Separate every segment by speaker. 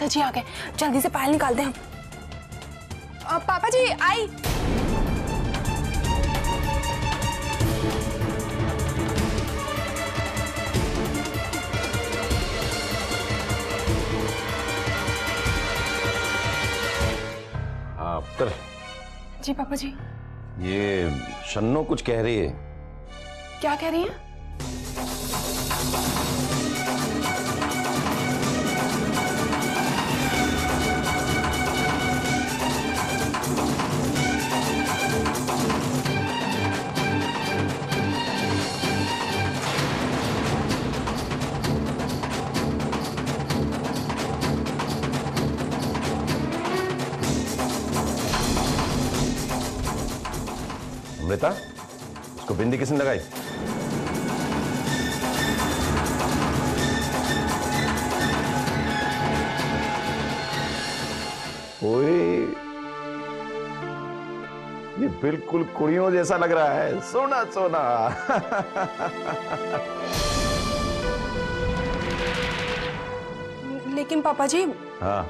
Speaker 1: जी आ गए, जल्दी से पायल निकाल दे हम। पापा जी आई।
Speaker 2: हाँ पुत्र।
Speaker 1: जी पापा जी।
Speaker 2: ये शन्नो कुछ कह रही है।
Speaker 1: क्या कह रही है?
Speaker 2: अमृता, इसको बिंदी किसने लगाई? ओए, ये बिल्कुल कुड़ियों जैसा लग रहा है, सोना सोना।
Speaker 1: लेकिन पापा जी,
Speaker 2: हाँ,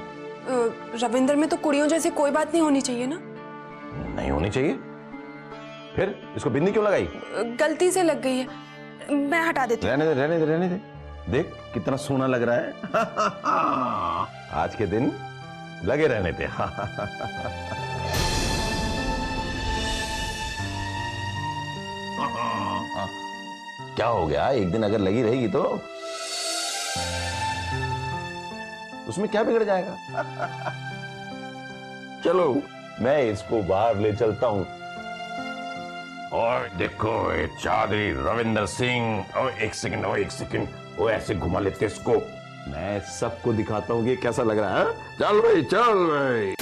Speaker 1: रविंदर में तो कुड़ियों जैसी कोई बात नहीं होनी चाहिए ना?
Speaker 2: नहीं होनी चाहिए। फिर इसको बिंदी क्यों लगाई?
Speaker 1: गलती से लग गई है, मैं हटा देती हूँ।
Speaker 2: रहने दे, रहने दे, रहने दे। देख कितना सोना लग रहा है। आज के दिन लगे रहने दे। क्या हो गया? एक दिन अगर लगी रहेगी तो उसमें क्या बिगड़ जाएगा? चलो मैं इसको बाहर ले चलता हूं। और देखो ये चौधरी रविंदर सिंह। और एक सेकंड, वो ऐसे घुमा लेते इसको। मैं सबको दिखाता हूँ कि कैसा लग रहा है। चल भाई, चल भाई।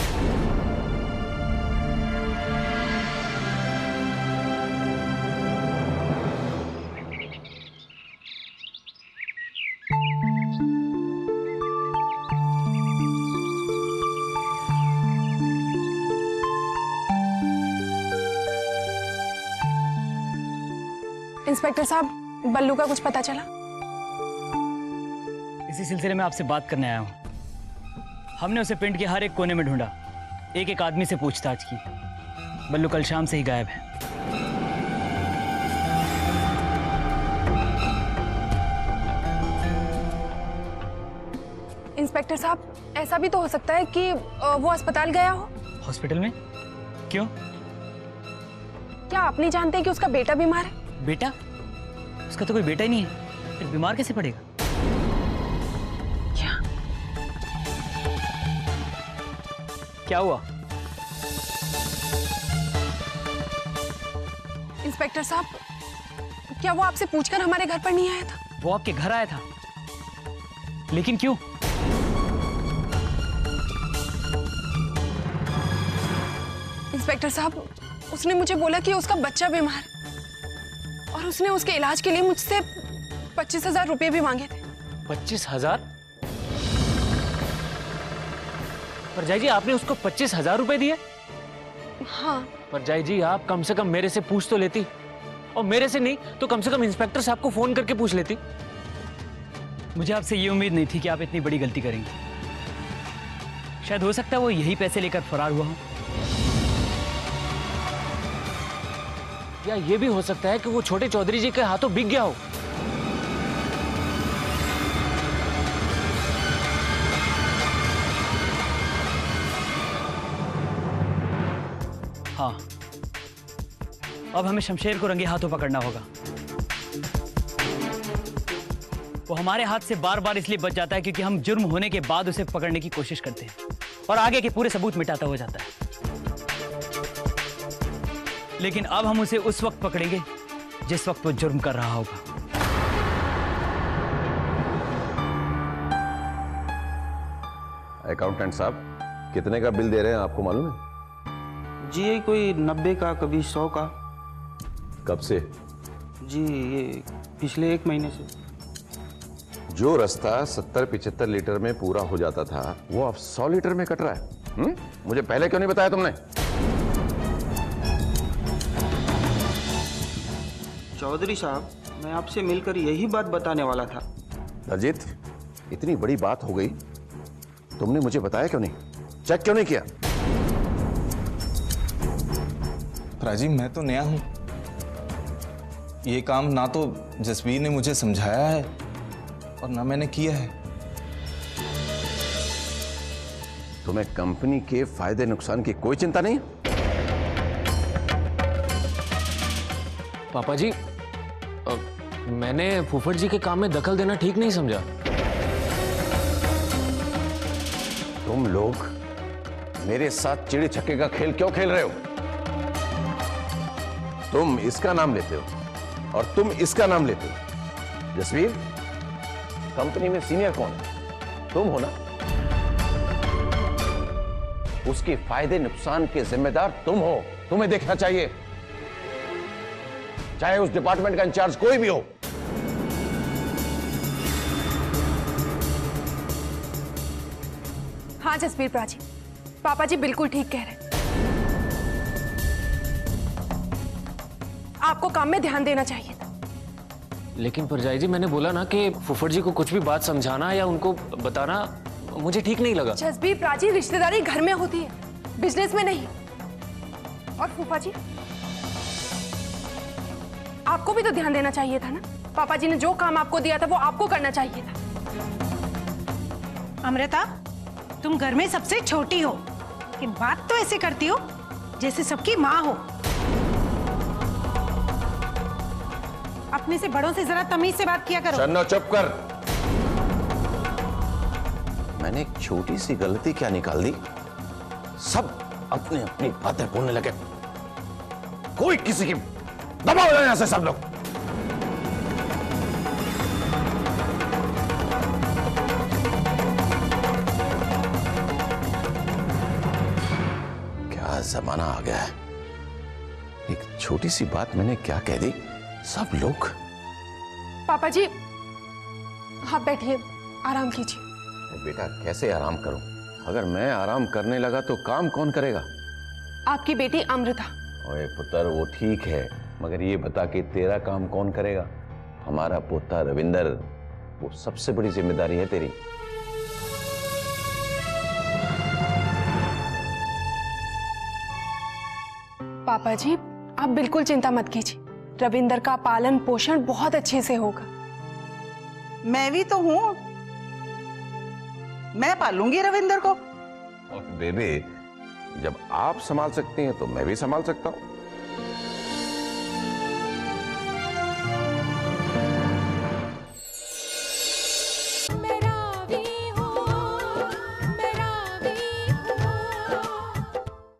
Speaker 1: इंस्पेक्टर साहब, बल्लू का कुछ पता चला?
Speaker 3: इसी सिलसिले में आपसे बात करने आया हूं। हमने उसे पिंड के हर एक कोने में ढूंढा, एक एक आदमी से पूछताछ की। बल्लू कल शाम से ही गायब है।
Speaker 1: इंस्पेक्टर साहब, ऐसा भी तो हो सकता है कि वो अस्पताल गया हो।
Speaker 3: हॉस्पिटल में? क्यों?
Speaker 1: क्या आप नहीं जानते कि उसका बेटा बीमार है?
Speaker 3: बेटा? उसका तो कोई बेटा ही नहीं है, फिर बीमार कैसे पड़ेगा? क्या हुआ?
Speaker 1: इंस्पेक्टर साहब, क्या वो आपसे पूछकर हमारे घर पर नहीं आया था?
Speaker 3: वो आपके घर आया था, लेकिन क्यों?
Speaker 1: इंस्पेक्टर साहब, उसने मुझे बोला कि उसका बच्चा बीमार है और उसने उसके इलाज के लिए मुझसे 25,000 रुपए भी मांगे थे।
Speaker 3: 25,000? परजाई जी, आपने उसको 25,000 रुपए दिए?
Speaker 1: हाँ।
Speaker 3: परजाई जी, आप कम से कम मेरे से पूछ तो लेती, और मेरे से नहीं तो कम से कम इंस्पेक्टर साहब को फोन करके पूछ लेती। मुझे आपसे ये उम्मीद नहीं थी कि आप इतनी बड़ी गलती करेंगे। शायद हो सकता है वो यही पैसे लेकर फरार हुआ हो, या ये भी हो सकता है कि वो छोटे चौधरी जी के हाथों बिक गया हो। हाँ, अब हमें शमशेर को रंगे हाथों पकड़ना होगा। वो हमारे हाथ से बार बार इसलिए बच जाता है क्योंकि हम जुर्म होने के बाद उसे पकड़ने की कोशिश करते हैं और आगे के पूरे सबूत मिटाता हो जाता है। लेकिन अब हम उसे उस वक्त पकड़ेंगे जिस वक्त वो जुर्म कर रहा होगा।
Speaker 2: अकाउंटेंट साहब, कितने का बिल दे रहे हैं आपको मालूम है?
Speaker 4: जी ये कोई 90 का, कभी 100 का।
Speaker 2: कब से?
Speaker 4: जी ये पिछले 1 महीने से।
Speaker 2: जो रास्ता 70-75 लीटर में पूरा हो जाता था वो अब 100 लीटर में कट रहा है। मुझे पहले क्यों नहीं बताया तुमने?
Speaker 4: चौधरी साहब, मैं आपसे मिलकर यही बात बताने वाला था।
Speaker 2: अजीत, इतनी बड़ी बात हो गई तुमने मुझे बताया क्यों नहीं? चेक क्यों नहीं किया?
Speaker 5: राजीव, मैं तो नया हूं। ये काम ना तो जसवीर ने मुझे समझाया है और ना मैंने किया है।
Speaker 2: तुम्हें कंपनी के फायदे नुकसान की कोई चिंता नहीं?
Speaker 3: पापा जी, मैंने फूफड़ जी के काम में दखल देना ठीक नहीं समझा।
Speaker 2: तुम लोग मेरे साथ चिड़ी छक्के का खेल क्यों खेल रहे हो? तुम इसका नाम लेते हो और तुम इसका नाम लेते हो। जसवीर, कंपनी में सीनियर कौन है? तुम हो ना? उसके फायदे नुकसान के जिम्मेदार तुम हो। तुम्हें देखना चाहिए, चाहे उस डिपार्टमेंट का इंचार्ज कोई भी हो।
Speaker 1: हाँ जसवीर प्राची, पापा जी बिल्कुल ठीक कह रहे हैं। आपको काम में ध्यान देना चाहिए था।
Speaker 3: लेकिन परजाई जी, मैंने बोला ना कि फूफड़ जी को कुछ भी बात समझाना या उनको बताना मुझे ठीक नहीं लगा।
Speaker 1: जसवीर प्राची, रिश्तेदारी घर में होती है, बिजनेस में नहीं। और फूफा जी, आपको भी तो ध्यान देना चाहिए था ना। पापा जी ने जो काम आपको दिया था वो आपको करना चाहिए था।
Speaker 6: अमृता, तुम घर में सबसे छोटी हो, लेकिन बात तो ऐसे करती हो जैसे सबकी माँ हो। अपने से बड़ों से जरा तमीज से बात किया करो।
Speaker 2: चन्नो, चुप कर। मैंने एक छोटी सी गलती क्या निकाल दी? सब अपनी अपनी बातें बोलने लगे। कोई किसी की दबाव लेने से सब लोग। क्या जमाना आ गया है। एक छोटी सी बात मैंने क्या कह दी, सब लोग।
Speaker 1: पापा जी, आप बैठिए, आराम कीजिए।
Speaker 2: बेटा, कैसे आराम करूं? अगर मैं आराम करने लगा तो काम कौन करेगा?
Speaker 1: आपकी बेटी अमृता।
Speaker 2: ओए पुत्र, वो ठीक है, मगर ये बता कि तेरा काम कौन करेगा? हमारा पोता रविंदर, वो सबसे बड़ी जिम्मेदारी है तेरी।
Speaker 1: पापा जी, आप बिल्कुल चिंता मत कीजिए, रविंदर का पालन पोषण बहुत अच्छे से होगा।
Speaker 6: मैं भी तो हूँ, मैं पालूंगी रविंदर को।
Speaker 2: और बेबे, जब आप संभाल सकती हैं तो मैं भी संभाल सकता हूं।